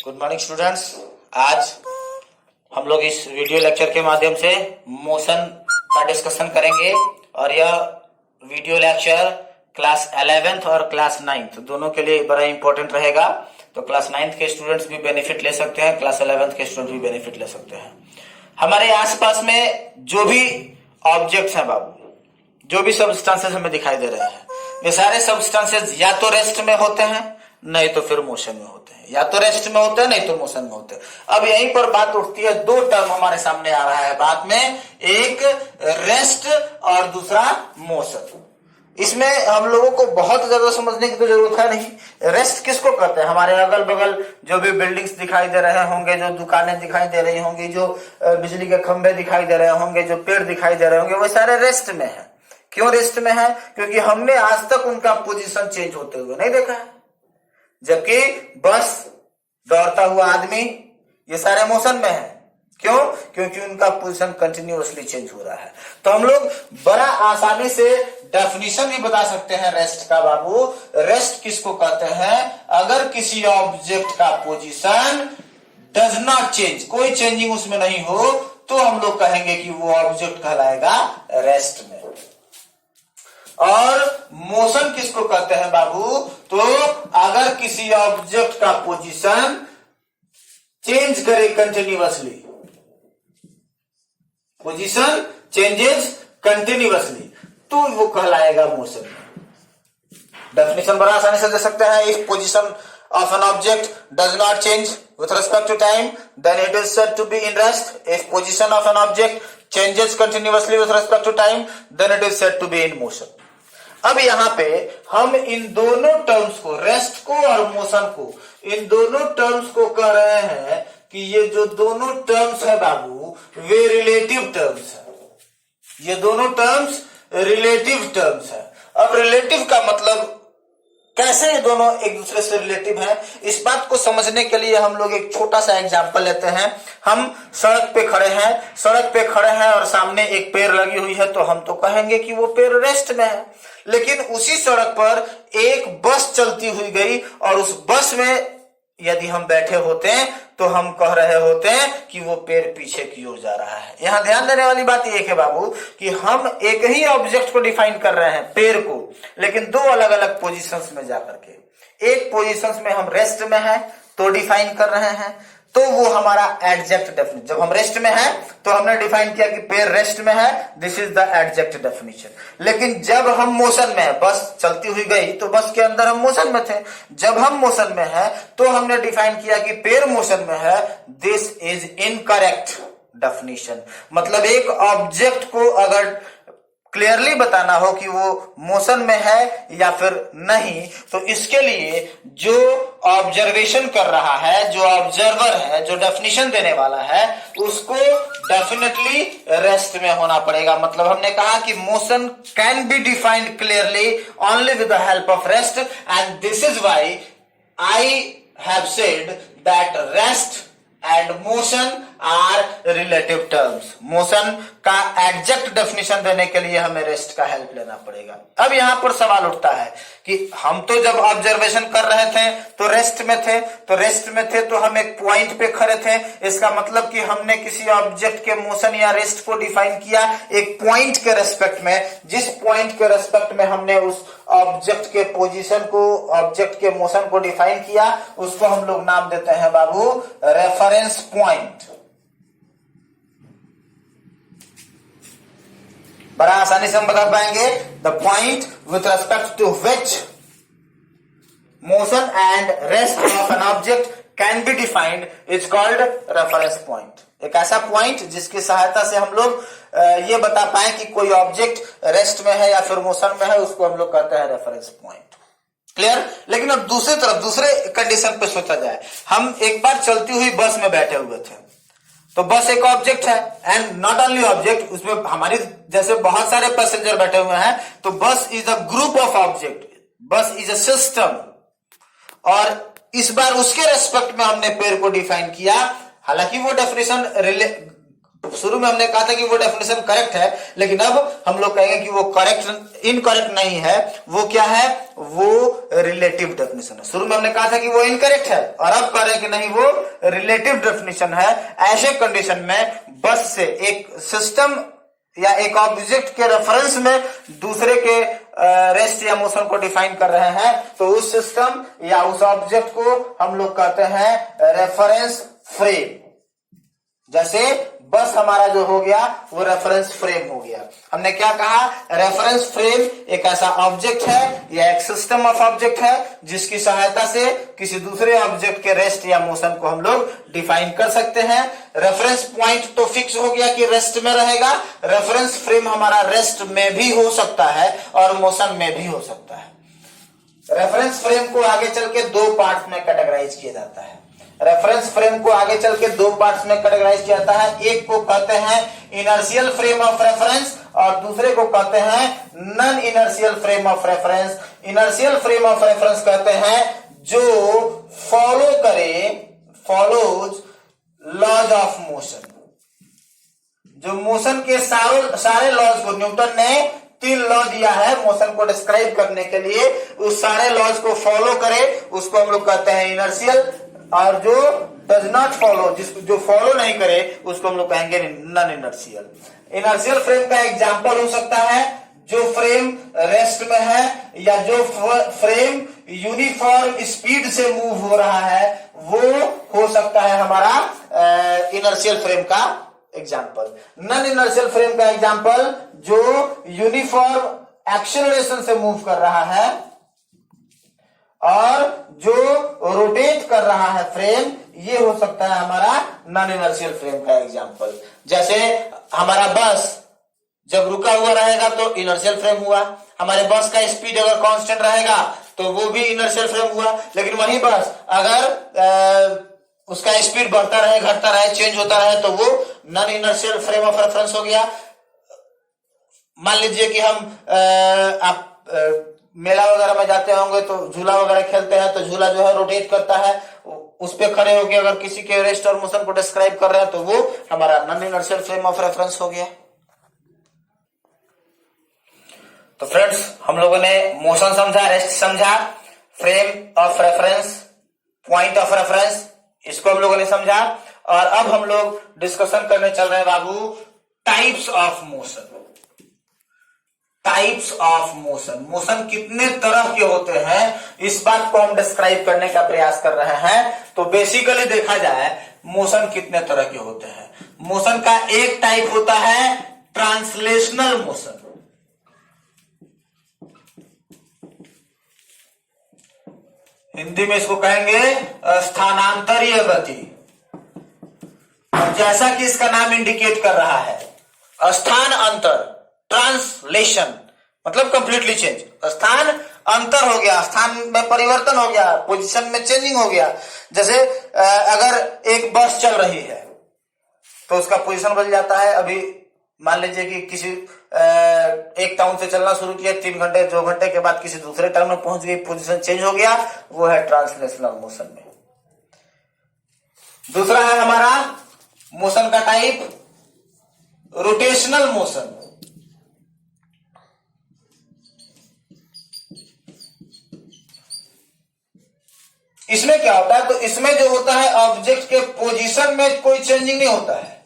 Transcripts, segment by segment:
Good morning students. आज हम लोग इस वीडियो लेक्चर के माध्यम से मोशन का डिस्कशन करेंगे और यह वीडियो लेक्चर क्लास 11th और क्लास 9th दोनों के लिए बड़ा इंपॉर्टेंट रहेगा। तो क्लास 9th के स्टूडेंट्स भी बेनिफिट ले सकते हैं, क्लास 11th के स्टूडेंट भी बेनिफिट ले सकते हैं। हमारे आसपास में जो भी ऑब्जेक्ट्स हैं बाबू, जो भी सब्सटेंसेस हमें दिखाई दे रहे हैं, ये सारे सब्सटेंसेस या तो रेस्ट में होते हैं नहीं तो फिर मोशन में होते हैं, या तो रेस्ट में होते हैं नहीं तो मोशन में होते हैं। अब यहीं पर बात उठती है, दो टर्म हमारे सामने आ रहा है बात में, एक रेस्ट और दूसरा मोशन। इसमें हम लोगों को बहुत ज्यादा समझने की तो जरूरत है नहीं। रेस्ट किसको कहते हैं? हमारे अगल बगल जो भी बिल्डिंग्स दिखाई दे रहे होंगे, जो दुकानें दिखाई दे रही होंगी, जो बिजली के खंभे दिखाई दे रहे होंगे, जो पेड़ दिखाई दे रहे होंगे, वो सारे रेस्ट में है। क्यों रेस्ट में है? क्योंकि हमने आज तक उनका पोजीशन चेंज होते हुए नहीं देखा है। जबकि बस, दौड़ता हुआ आदमी, ये सारे मोशन में है। क्यों? क्योंकि उनका पोजीशन कंटिन्यूअसली चेंज हो रहा है। तो हम लोग बड़ा आसानी से डेफिनेशन भी बता सकते हैं रेस्ट का बाबू। रेस्ट किसको कहते हैं? अगर किसी ऑब्जेक्ट का पोजीशन डज नॉट चेंज, कोई चेंजिंग उसमें नहीं हो, तो हम लोग कहेंगे कि वो ऑब्जेक्ट कहलाएगा रेस्ट में। और मोशन किसको कहते हैं बाबू? तो अगर किसी ऑब्जेक्ट का पोजीशन चेंज करे कंटिन्यूअसली, पोजीशन चेंजेस कंटिन्यूअसली, तो वो कहलाएगा मोशन। डेफिनेशन बड़ा आसानी से दे सकते हैं। If position of an object does not change with respect to time, then it is said to be in rest. If position of an object changes continuously with respect to time, then it is said to be in motion. अब यहाँ पे हम इन दोनों terms को, rest को और motion को, इन दोनों टर्म्स को कह रहे हैं कि ये जो दोनों टर्म्स है बाबू, वे रिलेटिव टर्म्स है। ये दोनों टर्म्स रिलेटिव टर्म्स है। अब रिलेटिव का मतलब कैसे ये दोनों एक दूसरे से रिलेटिव हैं? इस बात को समझने के लिए हम लोग एक छोटा सा एग्जांपल लेते हैं। हम सड़क पे खड़े हैं और सामने एक पेड़ लगी हुई है, तो हम तो कहेंगे कि वो पेड़ रेस्ट में है। लेकिन उसी सड़क पर एक बस चलती हुई गई और उस बस में यदि हम बैठे होते हैं तो हम कह रहे होते हैं कि वो पेड़ पीछे की ओर जा रहा है। यहां ध्यान देने वाली बात यह है बाबू कि हम एक ही ऑब्जेक्ट को डिफाइन कर रहे हैं, पेड़ को, लेकिन दो अलग अलग पोजीशंस में जाकर के। एक पोजीशंस में हम रेस्ट में है तो डिफाइन कर रहे हैं, तो वो हमारा एडजेक्ट डेफिनेशन। जब हम रेस्ट में है तो हमने डिफाइन किया कि पेड़ रेस्ट में है, दिस इज द एडजेक्ट डेफिनेशन। लेकिन जब हम मोशन में है, बस चलती हुई गई तो बस के अंदर हम मोशन में थे। जब हम मोशन में है तो हमने डिफाइन किया कि पेड़ मोशन में है, दिस इज इनकरेक्ट डेफिनेशन। मतलब एक ऑब्जेक्ट को अगर क्लियरली बताना हो कि वो मोशन में है या फिर नहीं, तो इसके लिए जो ऑब्जर्वेशन कर रहा है, जो ऑब्जर्वर है, जो डेफिनेशन देने वाला है, उसको डेफिनेटली रेस्ट में होना पड़ेगा। मतलब हमने कहा कि motion can be defined clearly only with the help of rest, and this is why I have said that rest and motion are relative terms. Motion का एग्जैक्ट डेफिनेशन देने के लिए हमें रेस्ट का हेल्प लेना पड़ेगा। अब यहां पर सवाल उठता है कि हम तो जब ऑब्जर्वेशन कर रहे थे तो रेस्ट में थे तो हम एक पॉइंट पे खड़े थे। इसका मतलब कि हमने किसी ऑब्जेक्ट के मोशन या रेस्ट को डिफाइन किया एक पॉइंट के रेस्पेक्ट में। जिस पॉइंट के रेस्पेक्ट में हमने उस ऑब्जेक्ट के पोजीशन को, ऑब्जेक्ट के मोशन को डिफाइन किया, उसको हम लोग नाम देते हैं बाबू रेफरेंस पॉइंट। बड़ा आसानी से हम बता पाएंगे, the point with respect to which motion and rest of an object can be defined is called reference point. एक ऐसा पॉइंट जिसकी सहायता से हम लोग ये बता पाए कि कोई ऑब्जेक्ट रेस्ट में है या फिर मोशन में है, उसको हम लोग कहते हैं रेफरेंस पॉइंट। क्लियर? लेकिन अब दूसरी तरफ, दूसरे कंडीशन पे सोचा जाए। हम एक बार चलती हुई बस में बैठे हुए थे, तो बस एक ऑब्जेक्ट है, एंड नॉट ओनली ऑब्जेक्ट, उसमें हमारी जैसे बहुत सारे पैसेंजर बैठे हुए हैं। तो बस is a group of object, बस इज अ सिस्टम। और इस बार उसके रेस्पेक्ट में हमने पेड़ को डिफाइन किया। हालांकि वो डेफिनेशन शुरू में हमने कहा था कि वो डेफिनेशन करेक्ट है, लेकिन अब हम लोग कहेंगे कि वो करेक्ट इनकरेक्ट नहीं है, वो क्या है, वो रिलेटिव डेफिनेशन है। शुरू में हमने कहा था कि वो इनकरेक्ट है और अब कह रहे हैं कि नहीं, वो रिलेटिव डेफिनेशन है। ऐसे कंडीशन में बस से एक सिस्टम या एक ऑब्जेक्ट के रेफरेंस में दूसरे के रेस्ट या मोशन को डिफाइन कर रहे हैं, तो उस सिस्टम या उस ऑब्जेक्ट को हम लोग कहते हैं रेफरेंस फ्रेम। जैसे बस हमारा जो हो गया वो रेफरेंस फ्रेम हो गया। हमने क्या कहा, रेफरेंस फ्रेम एक ऐसा ऑब्जेक्ट है या एक सिस्टम ऑफ ऑब्जेक्ट है जिसकी सहायता से किसी दूसरे ऑब्जेक्ट के रेस्ट या मोशन को हम लोग डिफाइन कर सकते हैं। रेफरेंस पॉइंट तो फिक्स हो गया कि रेस्ट में रहेगा, रेफरेंस फ्रेम हमारा रेस्ट में भी हो सकता है और मोशन में भी हो सकता है। रेफरेंस फ्रेम को आगे चल के दो पार्ट में कैटेगराइज किया जाता है। रेफरेंस फ्रेम को आगे चल के दो पार्ट्स में कैटेगराइज किया जाता है। एक को कहते हैं इनर्शियल फ्रेम ऑफ रेफरेंस और दूसरे को कहते हैं non inertial frame of reference. Inertial frame of reference कहते हैं जो फॉलोज लॉज ऑफ मोशन, जो मोशन के सारे लॉज को, न्यूटन ने 3 लॉ दिया है मोशन को डिस्क्राइब करने के लिए, उस सारे लॉज को फॉलो करे उसको हम लोग कहते हैं इनर्शियल, और जो डज नॉट फॉलो, जो फॉलो नहीं करे उसको हम लोग कहेंगे नॉन इनर्शियल। इनर्शियल फ्रेम का एग्जांपल हो सकता है जो फ्रेम रेस्ट में है या जो फ्रेम यूनिफॉर्म स्पीड से मूव हो रहा है, वो हो सकता है हमारा इनर्शियल फ्रेम का एग्जांपल। नॉन इनर्शियल फ्रेम का एग्जांपल जो यूनिफॉर्म एक्सेलरेशन से मूव कर रहा है और जो रोटेट कर रहा है फ्रेम, ये हो सकता है हमारा नॉन इनर्शियल फ्रेम का एग्जांपल। जैसे हमारा बस जब रुका हुआ रहेगा तो इनर्शियल फ्रेम हुआ, हमारे बस का स्पीड अगर कांस्टेंट रहेगा तो वो भी इनर्शियल फ्रेम हुआ। लेकिन वही बस अगर उसका स्पीड बढ़ता रहे, घटता रहे, चेंज होता रहे, तो वो non inertial frame of reference हो गया। मान लीजिए कि आप मेला वगैरह में जाते होंगे तो झूला वगैरह खेलते हैं, तो झूला जो है रोटेट करता है, उस पे खड़े होकर अगर किसी के रेस्ट और मोशन को डिस्क्राइब कर रहे हैं तो वो हमारा non inertial frame of reference हो गया। तो फ्रेंड्स, हम लोगों ने मोशन समझा, रेस्ट समझा, frame of reference, point of reference, इसको हम लोगों ने समझा। और अब हम लोग डिस्कशन करने चल रहे हैं बाबू types of motion. Types of motion, motion कितने तरह के होते हैं, इस बात को हम डिस्क्राइब करने का प्रयास कर रहे हैं। तो बेसिकली देखा जाए मोशन कितने तरह के होते हैं। मोशन का एक टाइप होता है ट्रांसलेशनल मोशन। हिंदी में इसको कहेंगे स्थानांतरीय गति। जैसा कि इसका नाम इंडिकेट कर रहा है, स्थान अंतर, ट्रांसलेशन मतलब कंप्लीटली चेंज। स्थान अंतर हो गया, स्थान में परिवर्तन हो गया, पोजीशन में चेंजिंग हो गया। जैसे अगर एक बस चल रही है तो उसका पोजीशन बदल जाता है। अभी मान लीजिए कि किसी एक टाउन से चलना शुरू किया, 3 घंटे 2 घंटे के बाद किसी दूसरे टाउन में पहुंच गई, पोजीशन चेंज हो गया, वो है ट्रांसलेशनल मोशन में। दूसरा है हमारा मोशन का टाइप रोटेशनल मोशन। इसमें क्या होता है, तो इसमें जो होता है ऑब्जेक्ट के पोजीशन में कोई चेंजिंग नहीं होता है।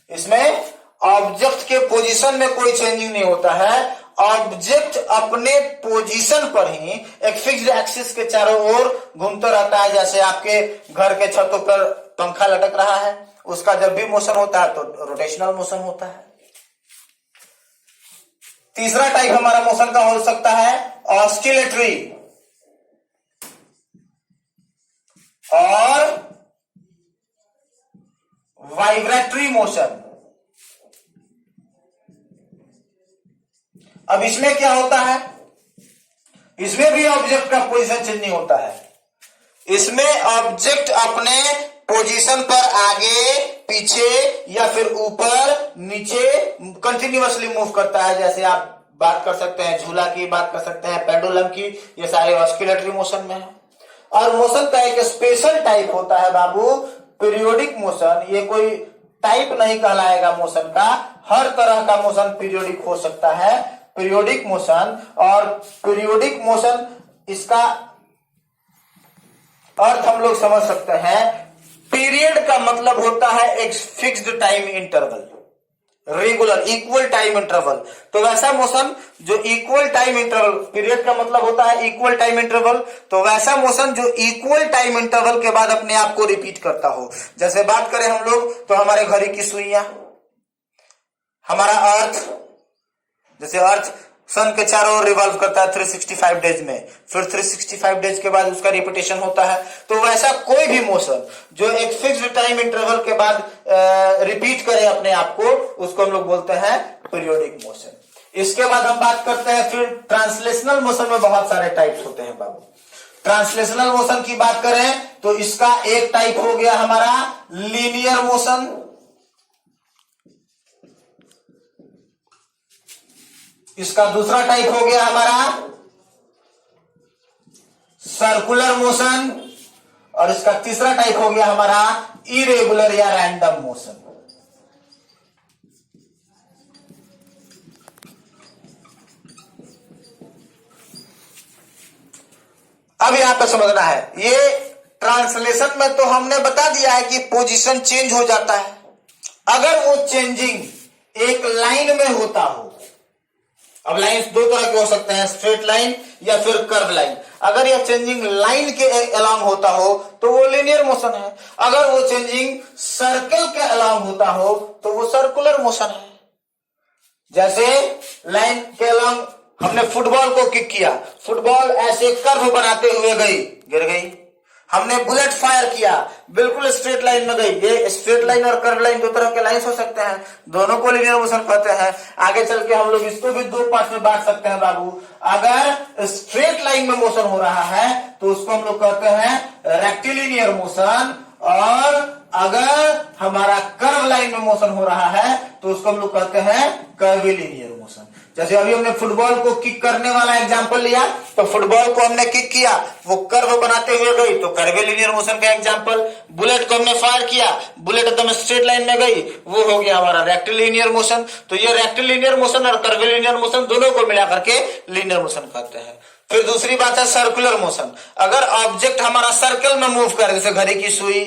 इसमें ऑब्जेक्ट के पोजीशन में कोई चेंजिंग नहीं होता है। ऑब्जेक्ट अपने पोजीशन पर ही एक फिक्स्ड एक्सिस के चारों ओर घूमता रहता है। जैसे आपके घर के छतों पर पंखा लटक रहा है, उसका जब भी मोशन होता है तो रोटेशनल मोशन होता है। तीसरा टाइप हमारा मोशन का हो सकता है ऑस्किलेटरी और वाइब्रेटरी मोशन। अब इसमें क्या होता है, इसमें भी ऑब्जेक्ट का पोजीशन चेंज नहीं होता है। इसमें ऑब्जेक्ट अपने पोजीशन पर आगे पीछे या फिर ऊपर नीचे कंटिन्यूअसली मूव करता है। जैसे आप बात कर सकते हैं झूला की, बात कर सकते हैं पेंडुलम की, ये सारे ऑस्किलेटरी मोशन में है। और मोशन का एक स्पेशल टाइप होता है बाबू पीरियोडिक मोशन। ये कोई टाइप नहीं कहलाएगा मोशन का। हर तरह का मोशन पीरियोडिक हो सकता है, पीरियोडिक मोशन। और पीरियोडिक मोशन, इसका अर्थ हम लोग समझ सकते हैं। पीरियड का मतलब होता है एक fixed time interval, regular equal time interval. तो वैसा मोशन जो इक्वल टाइम इंटरवल, पीरियड का मतलब होता है इक्वल टाइम इंटरवल, तो वैसा मोशन जो इक्वल टाइम इंटरवल के बाद अपने आप को रिपीट करता हो। जैसे बात करें हम लोग तो हमारे घड़ी की सुइयां, हमारा अर्थ, जैसे अर्थ सन के चारों ओर रिवॉल्व करता है 365 डेज में, फिर 365 डेज के बाद उसका रिपीटेशन होता है। तो वैसा कोई भी मोशन जो एक फिक्स्ड टाइम इंटरवल के बाद रिपीट करे अपने आप को, उसको हम लोग बोलते हैं पीरियोडिक मोशन। इसके बाद हम बात करते हैं फिर ट्रांसलेशनल मोशन में बहुत सारे टाइप्स होते हैं बाबू। ट्रांसलेशनल मोशन की बात करें तो इसका एक टाइप हो गया हमारा लीनियर मोशन, इसका दूसरा टाइप हो गया हमारा सर्कुलर मोशन, और इसका तीसरा टाइप हो गया हमारा इरेगुलर या रैंडम मोशन। अब यहां पर समझना है, ये ट्रांसलेशन में तो हमने बता दिया है कि पोजीशन चेंज हो जाता है। अगर वो चेंजिंग एक लाइन में होता हो, अब लाइंस दो तरह के हो सकते हैं, स्ट्रेट लाइन या फिर कर्व लाइन। अगर यह चेंजिंग लाइन के अलोंग होता हो तो वो लीनियर मोशन है। अगर वो चेंजिंग सर्कल के अलोंग होता हो तो वो सर्कुलर मोशन है। जैसे लाइन के अलोंग हमने फुटबॉल को किक किया, फुटबॉल ऐसे कर्व बनाते हुए गई, गिर गई। हमने बुलेट फायर किया, बिल्कुल स्ट्रेट लाइन में गई। ये स्ट्रेट लाइन और कर्व लाइन दो तरह के लाइंस हो सकते हैं, दोनों को लीनियर मोशन कहते हैं। आगे चल के हम लोग इसको भी दो पार्ट में बांट सकते हैं बाबू। अगर स्ट्रेट लाइन में मोशन हो रहा है तो उसको हम लोग कहते हैं रेक्टिलिनियर मोशन, और अगर हमारा कर्व लाइन में मोशन हो रहा है तो उसको हम लोग कहते हैं कर्विलिनियर मोशन। जैसे अभी हमने फुटबॉल को किक करने वाला एग्जांपल लिया, तो फुटबॉल को हमने किक किया, वो कर्व बनाते हुए गई, तो कर्विलिनियर मोशन का एग्जांपल। बुलेट को हमने फायर किया, बुलेट एकदम स्ट्रेट लाइन में गई, वो हो गया हमारा रेक्टिलिनियर मोशन। तो ये रेक्टिलिनियर मोशन और कर्विलिनियर मोशन दोनों को मिला करके लीनियर मोशन कहते हैं। फिर दूसरी बात है सर्कुलर मोशन। अगर ऑब्जेक्ट हमारा सर्कल में मूव करे, जैसे घड़ी की सुई,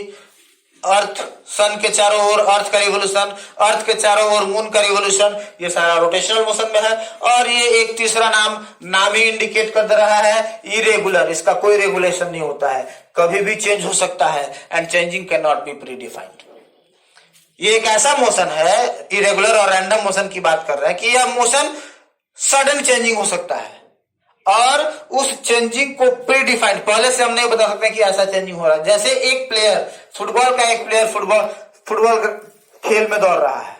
अर्थ सन के चारों ओर अर्थ का रिवोल्यूशन, अर्थ के चारों ओर मून का रिवोल्यूशन, ये सारा रोटेशनल मोशन में है। और ये एक तीसरा नाम ही इंडिकेट कर रहा है इरेगुलर, इसका कोई रेगुलेशन नहीं होता है, कभी भी चेंज हो सकता है, and changing can not be pre defined. ये एक ऐसा मोशन है, इरेगुलर और रैंडम मोशन की बात कर रहे हैं, कि यह मोशन सडन चेंजिंग हो सकता है, और उस चेंजिंग को प्री डिफाइंड, पहले से हम नहीं बता सकते कि ऐसा चेंजिंग हो रहा है। जैसे एक प्लेयर, फुटबॉल का एक प्लेयर फुटबॉल खेल में दौड़ रहा है,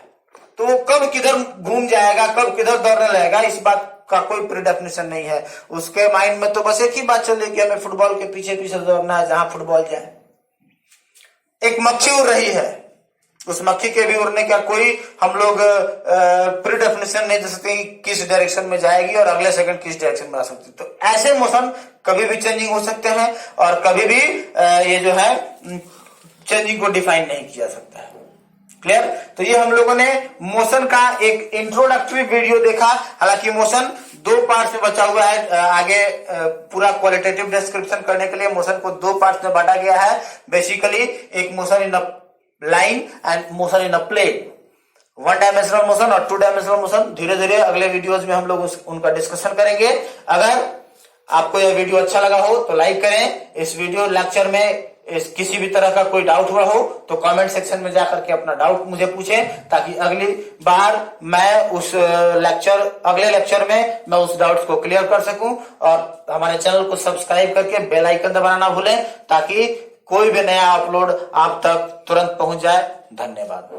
तो वो कब किधर घूम जाएगा, कब किधर दौड़ने लगेगा, इस बात का कोई प्री डेफिनेशन नहीं है। उसके माइंड में तो बस एक ही बात चल रही है कि हमें फुटबॉल के पीछे पीछे दौड़ना है, जहां फुटबॉल जाए। एक मक्खी उड़ रही है, उस मक्खी के भी उड़ने का कोई हम लोग प्री डेफिनेशन नहीं दे सकते किस डायरेक्शन में जाएगी और अगले सेकंड किस डायरेक्शन में आ सकती। तो ऐसे मोशन कभी भी चेंजिंग हो सकते हैं, और कभी भी ये जो है चेंजिंग को डिफाइन नहीं किया जा सकता है। क्लियर? तो ये हम लोगों ने मोशन का एक इंट्रोडक्टरी वीडियो देखा। हालांकि मोशन दो पार्ट्स में बचा हुआ है, आगे पूरा क्वालिटेटिव डिस्क्रिप्शन करने के लिए मोशन को दो पार्ट्स में बांटा गया है। बेसिकली एक motion in a line and motion in a plane, one dimensional motion और टू डायमेंशनल मोशन। धीरे धीरे अगले वीडियोज में हम लोग उनका डिस्कशन करेंगे। अगर आपको यह वीडियो अच्छा लगा हो तो लाइक करें। इस वीडियो लेक्चर में किसी भी तरह का कोई डाउट हुआ हो तो कमेंट सेक्शन में जाकर के अपना डाउट मुझे पूछें, ताकि अगली बार मैं उस अगले लेक्चर में मैं उस डाउट्स को क्लियर कर सकूं। और हमारे चैनल को सब्सक्राइब करके बेल आइकन दबाना ना भूलें, ताकि कोई भी नया अपलोड आप तक तुरंत पहुंच जाए। धन्यवाद।